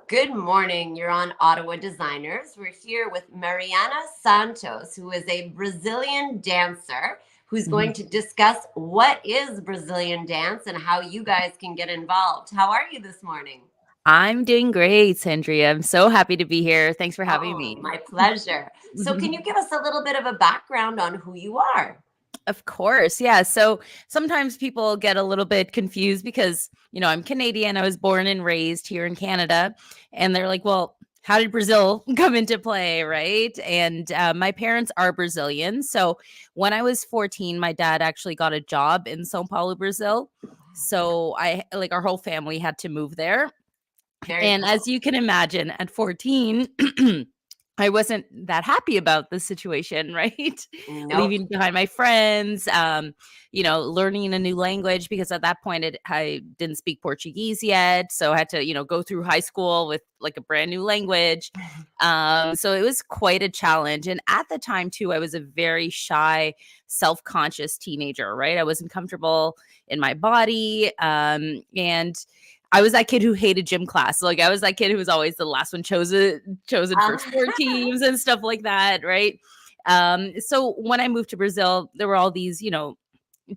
Good morning. You're on Ottawa Designers. We're here with Mariana Santos, who is a Brazilian dancer who's going Mhm. to discuss what is Brazilian dance and how you guys can get involved. How are you this morning? I'm doing great, Sandria. I'm so happy to be here. Thanks for having Oh, me. my pleasure. So, can you give us a little bit of a background on who you are? Of course. Yeah. So sometimes people get a little bit confused because, I'm Canadian. I was born and raised here in Canada. And they're like, well, how did Brazil come into play? Right. And my parents are Brazilian. So when I was 14, my dad actually got a job in Sao Paulo, Brazil. So our whole family had to move there. Very And as cool. you can imagine, at 14, I wasn't that happy about the situation, right? Nope. Leaving behind my friends, learning a new language because at that point I didn't speak Portuguese yet. So I had to, go through high school with like a brand new language. So it was quite a challenge. And at the time, too, I was a very shy, self conscious teenager, right? I wasn't comfortable in my body. And I was that kid who hated gym class. Like I was that kid who was always the last one chosen for Uh, sport teams and stuff like that, right? So when I moved to Brazil, there were all these,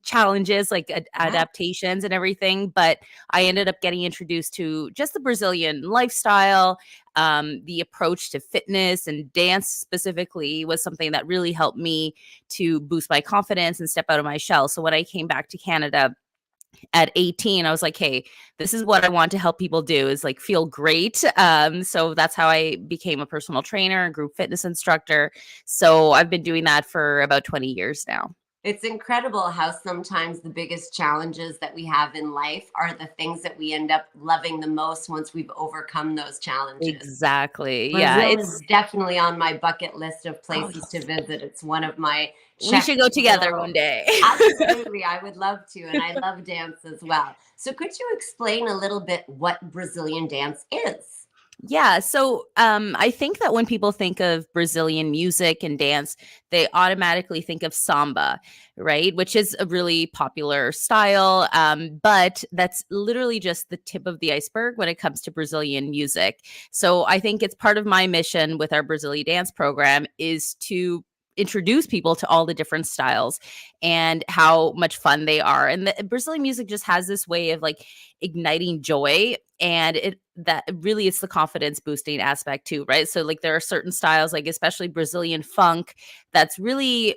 challenges like yeah. adaptations and everything, but I ended up getting introduced to just the Brazilian lifestyle. The approach to fitness and dance specifically was something that really helped me to boost my confidence and step out of my shell. So when I came back to Canada at 18, I was like, hey, this is what I want to help people do, is like feel great. So that's how I became a personal trainer and group fitness instructor. So I've been doing that for about 20 years now. It's incredible how sometimes the biggest challenges that we have in life are the things that we end up loving the most once we've overcome those challenges. Exactly. Yeah. Brazil is definitely on my bucket list of Oh, places to visit. It's one of my we check should go together below. one day. Absolutely, I would love to, and I love dance as well. So, could you explain a little bit what Brazilian dance is? Yeah. So I think that when people think of Brazilian music and dance, they automatically think of samba, right? Which is a really popular style. But that's literally just the tip of the iceberg when it comes to Brazilian music. So I think it's part of my mission with our Brazilian dance program is to introduce people to all the different styles and how much fun they are. And the Brazilian music just has this way of like igniting joy, and it that really it's the confidence boosting aspect too, right? So like there are certain styles, like especially Brazilian funk, that's really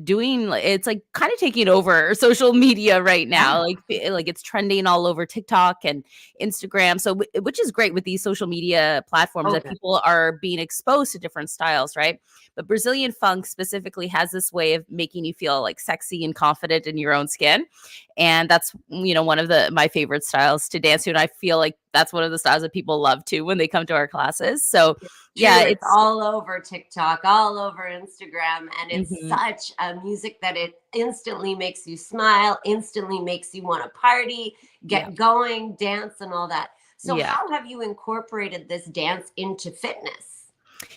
doing, it's like kind of taking over social media right now, Yeah. like it's trending all over TikTok and Instagram. So which is great with these social media platforms Oh, that good. people are being exposed to different styles, right? But Brazilian funk specifically has this way of making you feel like sexy and confident in your own skin. And that's, one of my favorite styles to dance to. And I feel like that's one of the styles that people love too when they come to our classes. So True, yeah, it's it's all over TikTok, all over Instagram, and it's mhm, such a music that it instantly makes you smile, instantly makes you want to party, yeah. get going, dance, and all that. So, Yeah. how have you incorporated this dance into fitness?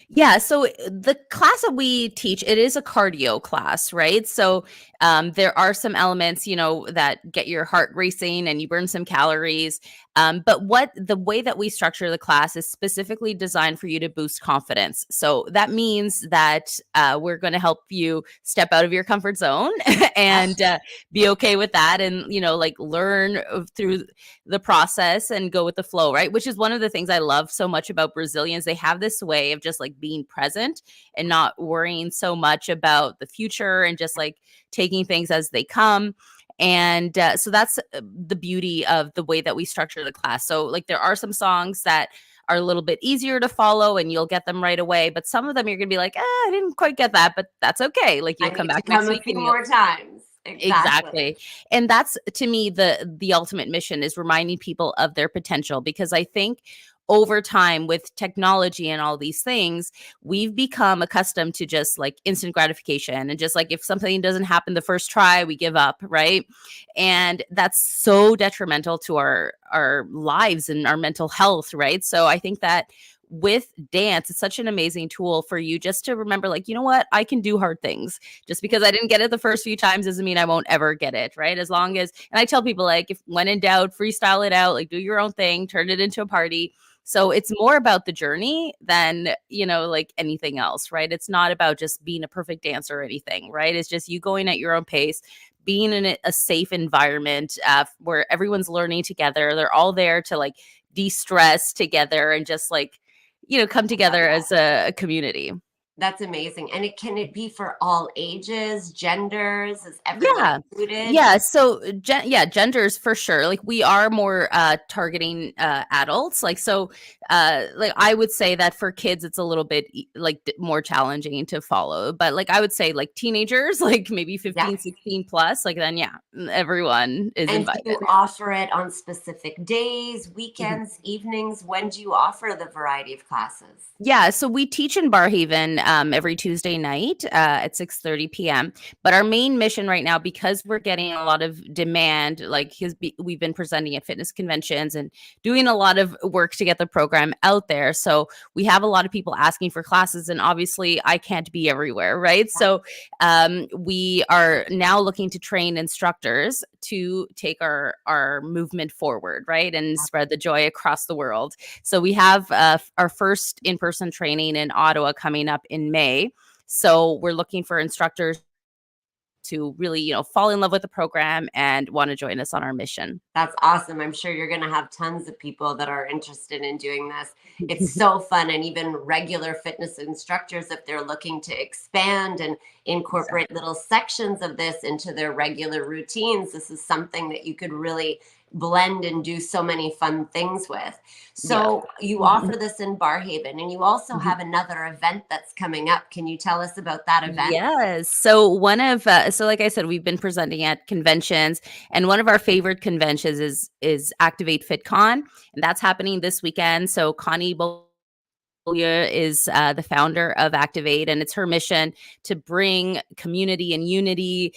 Yeah, so the class that we teach, it is a cardio class, right? So there are some elements, that get your heart racing and you burn some calories. But what the way that we structure the class is specifically designed for you to boost confidence. So that means that we're going to help you step out of your comfort zone and be okay with that, and like learn through the process and go with the flow, right? Which is one of the things I love so much about Brazilians. They have this way of just like being present and not worrying so much about the future and just like taking things as they come. And so that's the beauty of the way that we structure the class. So, like, there are some songs that are a little bit easier to follow and you'll get them right away. But some of them you're going to be like, I didn't quite get that, but that's okay. Like, I you'll come need to back come next a week few and you'll more times. Exactly. exactly. And that's, to me, the ultimate mission is reminding people of their potential, because I think over time with technology and all these things, we've become accustomed to just like instant gratification, and just like if something doesn't happen the first try, we give up, right? And that's so detrimental to our lives and our mental health, right? So I think that with dance, it's such an amazing tool for you just to remember, like, you know what, I can do hard things. Just because I didn't get it the first few times doesn't mean I won't ever get it, right? As long as, and I tell people, like, if when in doubt, freestyle it out, like do your own thing, turn it into a party. So it's more about the journey than, like anything else, right? It's not about just being a perfect dancer or anything, right? It's just you going at your own pace, being in a safe environment where everyone's learning together. They're all there to like de-stress together and just like, come together as a community. That's amazing. And can it be for all ages, genders? Is everyone Yeah. included? Yeah. So, genders for sure. Like we are more targeting adults. Like, so, like I would say that for kids, it's a little bit like more challenging to follow. But like I would say like teenagers, like maybe 15, Yes. 16 plus, like then, yeah, everyone is And do invited. you offer it on specific days, Mhm. weekends, evenings? When do you offer the variety of classes? Yeah, so we teach in Barhaven every Tuesday night at 6:30 p.m. But our main mission right now, because we're getting a lot of demand, like we've been presenting at fitness conventions and doing a lot of work to get the program out there. So we have a lot of people asking for classes, and obviously I can't be everywhere, right? So we are now looking to train instructors to take our movement forward, right, and spread the joy across the world. So we have our first in-person training in Ottawa coming up in May. So we're looking for instructors to really, fall in love with the program and want to join us on our mission. That's awesome. I'm sure you're going to have tons of people that are interested in doing this. It's so fun. And even regular fitness instructors, if they're looking to expand and incorporate little sections of this into their regular routines, this is something that you could really blend and do so many fun things with. Yeah. So you offer this in Barhaven, and you also have another event that's coming up. Can you tell us about that event? Yes. So so like I said, we've been presenting at conventions, and one of our favorite conventions is Activate FitCon, and that's happening this weekend. So Connie is the founder of Activate, and it's her mission to bring community and unity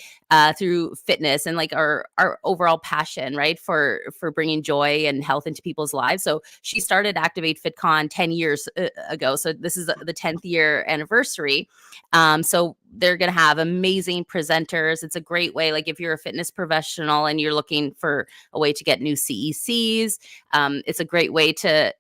through fitness and like our overall passion, right, for bringing joy and health into people's lives. So she started Activate FitCon 10 years ago. So this is the 10th year anniversary. So they're going to have amazing presenters. It's a great way, like if you're a fitness professional and you're looking for a way to get new CECs, it's a great way to,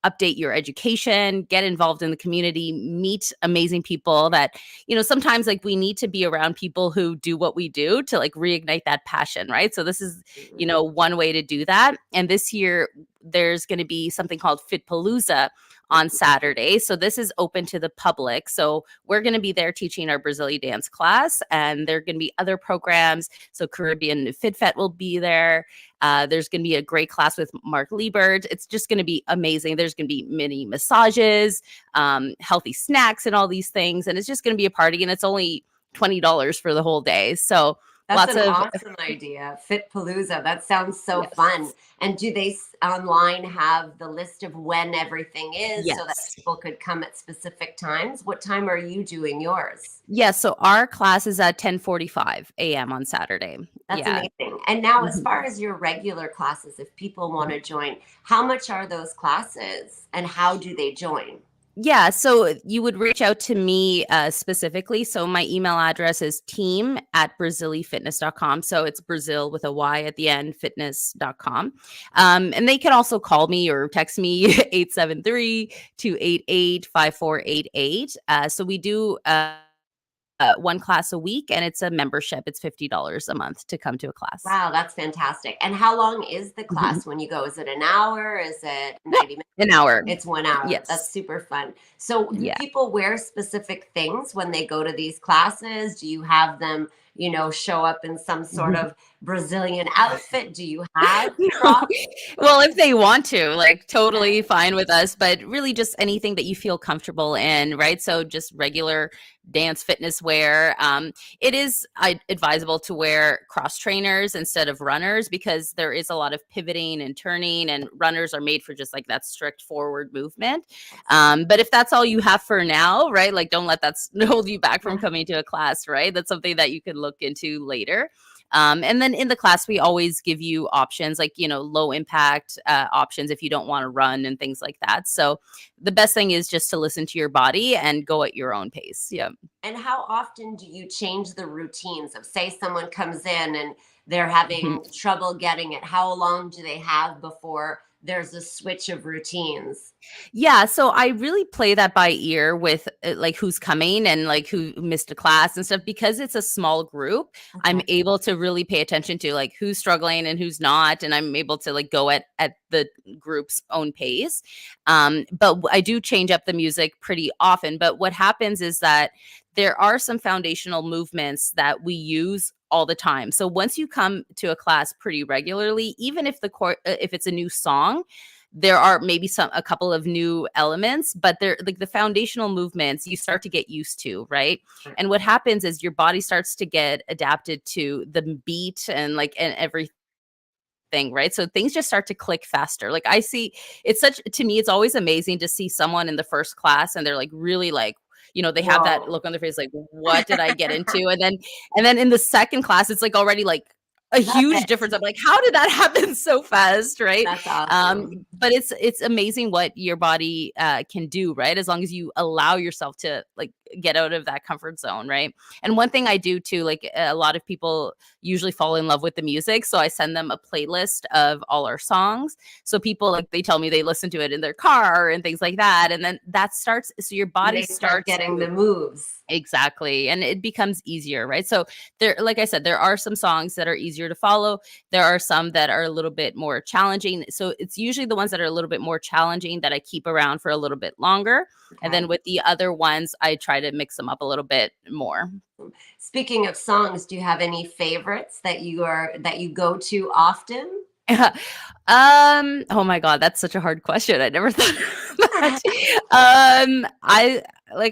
update your education, get involved in the community, meet amazing people that, sometimes like we need to be around people who do what we do to like reignite that passion, right? So this is, one way to do that. And this year there's going to be something called Fitpalooza on Saturday. So this is open to the public. So we're going to be there teaching our Brazilian dance class, and there are going to be other programs. So Caribbean FitFet will be there. There's going to be a great class with Mark Liebert. It's just going to be amazing. There's going to be mini massages, healthy snacks, and all these things. And it's just going to be a party, and it's only $20 for the whole day. So That's lots an of awesome idea. Fitpalooza. That sounds so yes. fun. And do they online have the list of when everything is so that Yes. people could come at specific times? What time are you doing yours? Yes. So our class is at 10:45 a.m. on Saturday. That's Yeah. amazing. And now, as Mhm. far as your regular classes, if people want to join, how much are those classes and how do they join? Yeah, so you would reach out to me specifically. So my email address is team@brazilifitness.com. So it's Brazil with a Y at the end, fitness.com. And they can also call me or text me 873-288-5488. So we do one class a week, and it's a membership. It's $50 a month to come to a class. Wow, that's fantastic. And how long is the class when you go? Is it an hour? Is it 90 minutes? An hour. It's 1 hour. That's Yes. super fun. So do Yeah. people wear specific things when they go to these classes? Do you have them, show up in some sort of Brazilian outfit? Do you have No. props? Well, if they want to, like totally fine with us, but really just anything that you feel comfortable in, right? So just regular dance fitness wear. It is advisable to wear cross trainers instead of runners because there is a lot of pivoting and turning, and runners are made for just like that strict forward movement. But if that's all you have for now, right? Like don't let that hold you back from coming to a class, right? That's something that you can look into later. And then in the class, we always give you options like, low impact options if you don't want to run and things like that. So the best thing is just to listen to your body and go at your own pace. Yeah. And how often do you change the routines of, say, someone comes in and they're having trouble getting it? How long do they have before there's a switch of routines? Yeah, so I really play that by ear with like who's coming and like who missed a class and stuff because it's a small group. I'm Okay. able to really pay attention to like who's struggling and who's not, and I'm able to like go at the group's own pace. But I do change up the music pretty often. But what happens is that there are some foundational movements that we use all the time. So once you come to a class pretty regularly, even if if it's a new song, there are maybe a couple of new elements, but they're like the foundational movements you start to get used to, right? And what happens is your body starts to get adapted to the beat and everything, right? So things just start to click faster. Like I see to me, it's always amazing to see someone in the first class and they're like really like, they have that Whoa. look on their face like, what did I get into? And then in the second class, it's like already like a Love huge it. difference. I'm like, how did that happen so fast, right? That's awesome. But it's amazing what your body can do, right? As long as you allow yourself to like get out of that comfort zone, right? And one thing I do too, like a lot of people usually fall in love with the music, so I send them a playlist of all our songs. So people like they tell me they listen to it in their car and things like that, and then that starts. So your And body they start starts getting to the moves. exactly. And it becomes easier, right? So there, like I said, there are some songs that are easier to follow. There are some that are a little bit more challenging. So it's usually the ones that are a little bit more challenging that I keep around for a little bit longer. And Okay. then with the other ones, I try to mix them up a little bit more. Speaking of songs, do you have any favorites that you go to often? Oh my God, that's such a hard question. I never thought of that.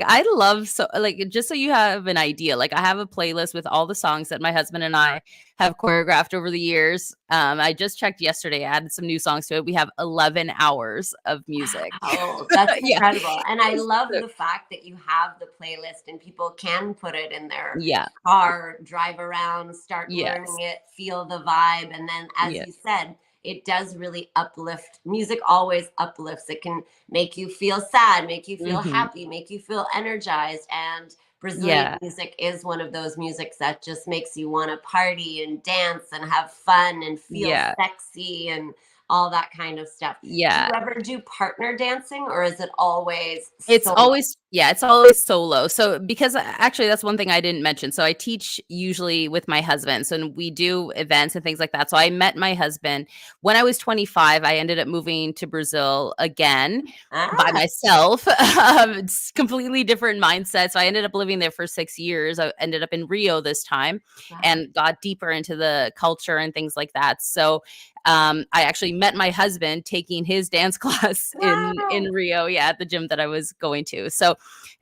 I love so like just so you have an idea, like I have a playlist with all the songs that my husband and I have choreographed over the years. I just checked yesterday, I added some new songs to it. We have 11 hours of music. Wow, that's Yeah. incredible. And I love So- the fact that you have the playlist and people can put it in their yeah. car, drive around, start learning Yes. it, feel the vibe. And then, as Yeah. you said, it does really uplift. Music always uplifts. It can make you feel sad, make you feel Hmm. happy, make you feel energized. And Brazilian Yeah. music is one of those musics that just makes you want to party and dance and have fun and feel Yeah. sexy and all that kind of stuff. Do you Yeah. ever do partner dancing or is it always It's solo? always yeah, it's always solo. So because actually that's one thing I didn't mention. So I teach usually with my husband. So we do events and things like that. So I met my husband when I was 25. I ended up moving to Brazil again by Ah, myself. It's completely different mindset. So I ended up living there for 6 years. I ended up in Rio this time wow. and got deeper into the culture and things like that. So I actually met my husband taking his dance class in Wow. Rio, yeah, at the gym that I was going to. So,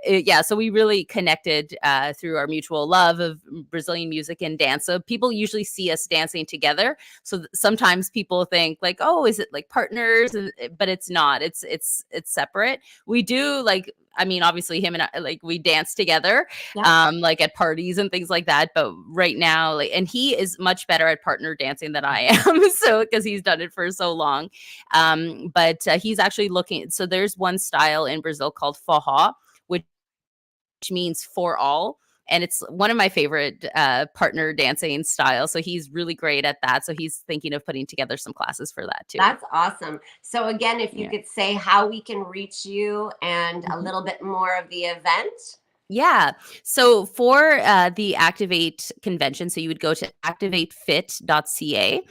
yeah, so we really connected through our mutual love of Brazilian music and dance. So people usually see us dancing together. So sometimes people think like, oh, is it like partners? But it's not. It's separate. We do like. I mean, obviously, him and I, like we dance together, Yeah. like at parties and things like that. But right now, like, and he is much better at partner dancing than I am. So, because he's done it for so long. But he's actually looking. So, there's one style in Brazil called forró, which means for all. And it's one of my favorite partner dancing styles. So he's really great at that. So he's thinking of putting together some classes for that too. That's awesome. So again, if you Yeah. could say how we can reach you and a Mhm. little bit more of the event. Yeah. So for the Activate convention, so you would go to activatefit.ca.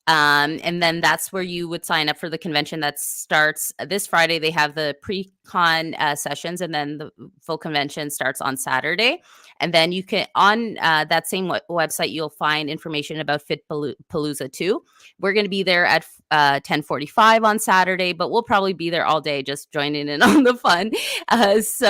And then that's where you would sign up for the convention that starts this Friday. They have the pre-con sessions, and then the full convention starts on Saturday. And then you can, on that same website, you'll find information about Fit Palooza too. We're going to be there at 10:45 on Saturday, but we'll probably be there all day just joining in on the fun. That's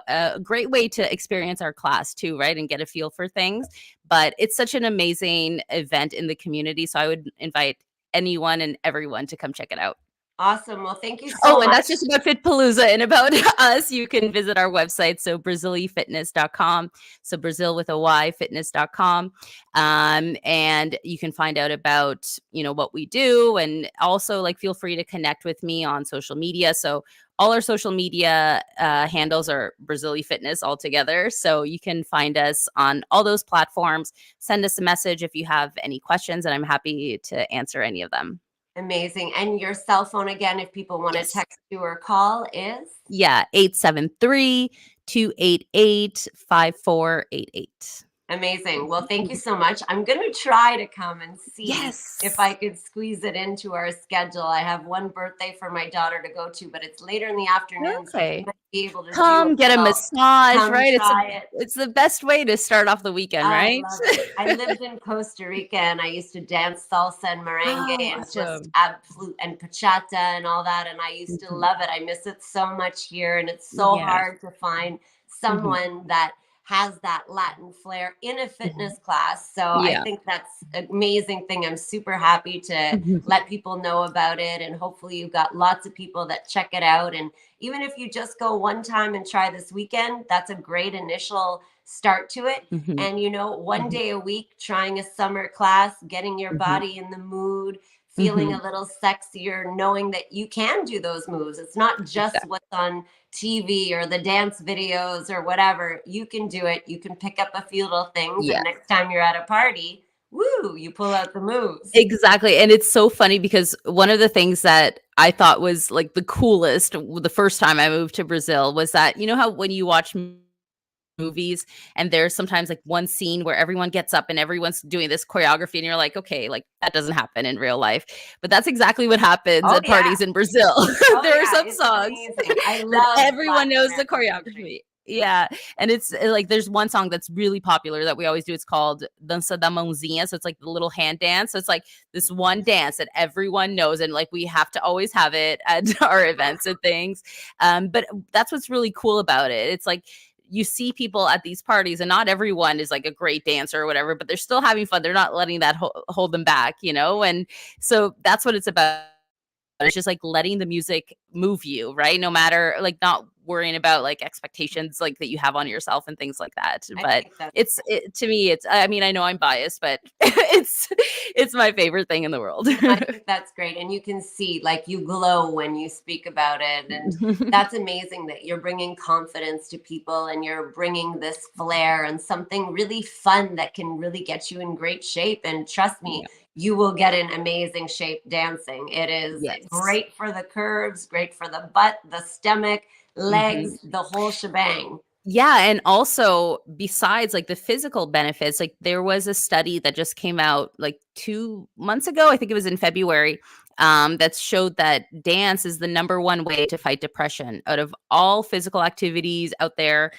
a great way to experience our class too, right? And get a feel for things. But it's such an amazing event in the community. So I would invite anyone and everyone to come check it out. Awesome. Well, thank you Oh, so and much. that's just about Fitpalooza and about us. You can visit our website, so brazilifitness.com. So Brazil with a Y, fitness.com. And you can find out about, what we do. And also like feel free to connect with me on social media. So all our social media handles are Brazili Fitness altogether. So you can find us on all those platforms. Send us a message if you have any questions, and I'm happy to answer any of them. Amazing. And your cell phone again, if people want to Yes. text you or call, is? Yeah, 873-288-5488. Amazing. Well, thank you so much. I'm going to try to come and see if I Yes. could squeeze it into our schedule. I have one birthday for my daughter to go to, but it's later in the afternoon, so I Okay. might be able to do it. Come get a So massage, come right? try it. It's the best way to start off the weekend, I right? love it. I lived in Costa Rica and I used to dance salsa and merengue Oh, and just awesome. absolute and bachata and all that. And I used to Mhm. love it. I miss it so much here. And it's so Yeah. hard to find Mhm. someone that has that Latin flair in a Mhm. fitness class. So I Yeah. think that's an amazing thing. I'm super happy to Mhm. let people know about it. And hopefully you've got lots of people that check it out. And even if you just go one time and try this weekend, that's a great initial start to it. Mhm. And one Mhm. day a week trying a summer class, getting your Mhm. body in the mood, feeling Mhm. a little sexier, knowing that you can do those moves. It's not just Exactly. what's on TV or the dance videos or whatever. You can do it. You can pick up a few little things, and Yeah. next time you're at a party, woo, you pull out the moves. Exactly, and it's so funny because one of the things that I thought was, like, the coolest the first time I moved to Brazil was that how when you watch movies and there's sometimes, like, one scene where everyone gets up and everyone's doing this choreography and you're like, "Okay, like, that doesn't happen in real life." But that's exactly what happens Oh at yeah. parties in Brazil. Oh There are yeah. some It's songs amazing. I that love everyone Latin knows the American countries. choreography. Yeah, and it's, like, there's one song that's really popular that we always do, it's called Dança da Mãozinha, so it's, like, the little hand dance, so it's, like, this one dance that everyone knows, and, like, we have to always have it at our events and things, but that's what's really cool about it. It's, like, you see people at these parties, and not everyone is, like, a great dancer or whatever, but they're still having fun. They're not letting that hold them back, and so that's what it's about. It's just like letting the music move you, right? No matter, like, not worrying about like expectations like that you have on yourself and things like that. I But think that's to me, I mean, I know I'm biased, but it's my favorite thing in the world. I think that's great. And you can see like you glow when you speak about it. And that's amazing that you're bringing confidence to people and you're bringing this flair and something really fun that can really get you in great shape. And trust me, Yeah. you will get in amazing shape dancing. It is Yes. great for the curves, great for the butt, the stomach, Mhm. legs, the whole shebang. Yeah, and also besides like the physical benefits, like there was a study that just came out like 2 months ago, I think it was in February, that showed that dance is the number one way to fight depression out of all physical activities out there,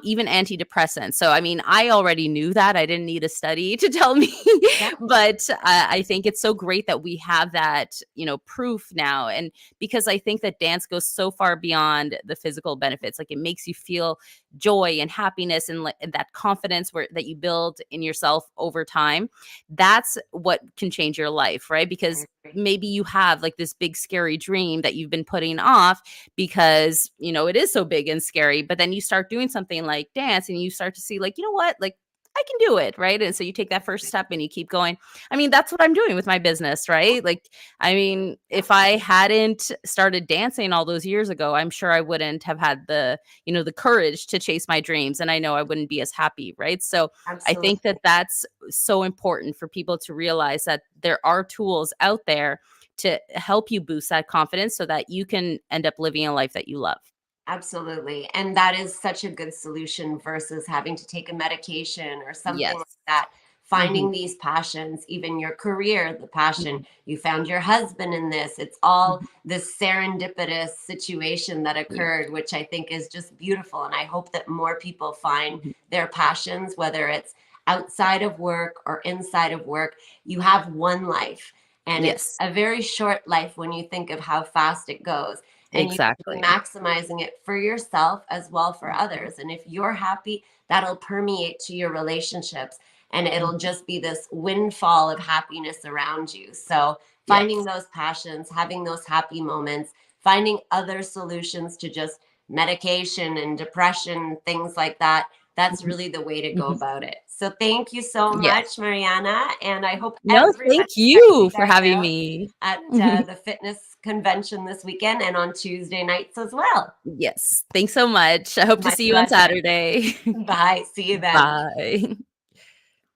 even antidepressants. So, I mean, I already knew that. I didn't need a study to tell me, Yeah, but I think it's so great that we have that, proof now. And because I think that dance goes so far beyond the physical benefits, like it makes you feel joy and happiness and, and that confidence that you build in yourself over time. That's what can change your life, right? I Because agree. maybe you have like this big scary dream that you've been putting off because it is so big and scary, but then you start doing something like dance and you start to see, like, you know what, like, I can do it, right? And so you take that first step and you keep going. I mean, that's what I'm doing with my business, right? Like, I mean, Yeah, if I hadn't started dancing all those years ago, I'm sure I wouldn't have had the courage to chase my dreams, and I know I wouldn't be as happy, right? So I think absolutely. that that's so important for people to realize that there are tools out there to help you boost that confidence so that you can end up living a life that you love. Absolutely. And that is such a good solution versus having to take a medication or something like Yes. that. Mhm. Finding these passions, even your career, the passion, Mhm. you found your husband in this. It's all Mhm. this serendipitous situation that Yeah. occurred, which I think is just beautiful. And I hope that more people find Mhm. their passions, whether it's outside of work or inside of work. You have one life, and it's Yes. a very short life when you think of how fast it goes, and you Exactly. maximizing it for yourself as well for Mhm. others. And if you're happy, that'll permeate to your relationships. and it'll just be this windfall of happiness around you. So finding Yes. those passions, having those happy moments, finding other solutions to just medication and depression, things like that. That's Mhm. really the way to go Mhm. about it. So thank you so Yes. much, Mariana. And I hope No, everybody thank checks you you for guys having out me. at the fitness convention this weekend and on Tuesday nights as well. Yes. Thanks so much. I hope to My see you on pleasure. Saturday. Bye. See you then. Bye.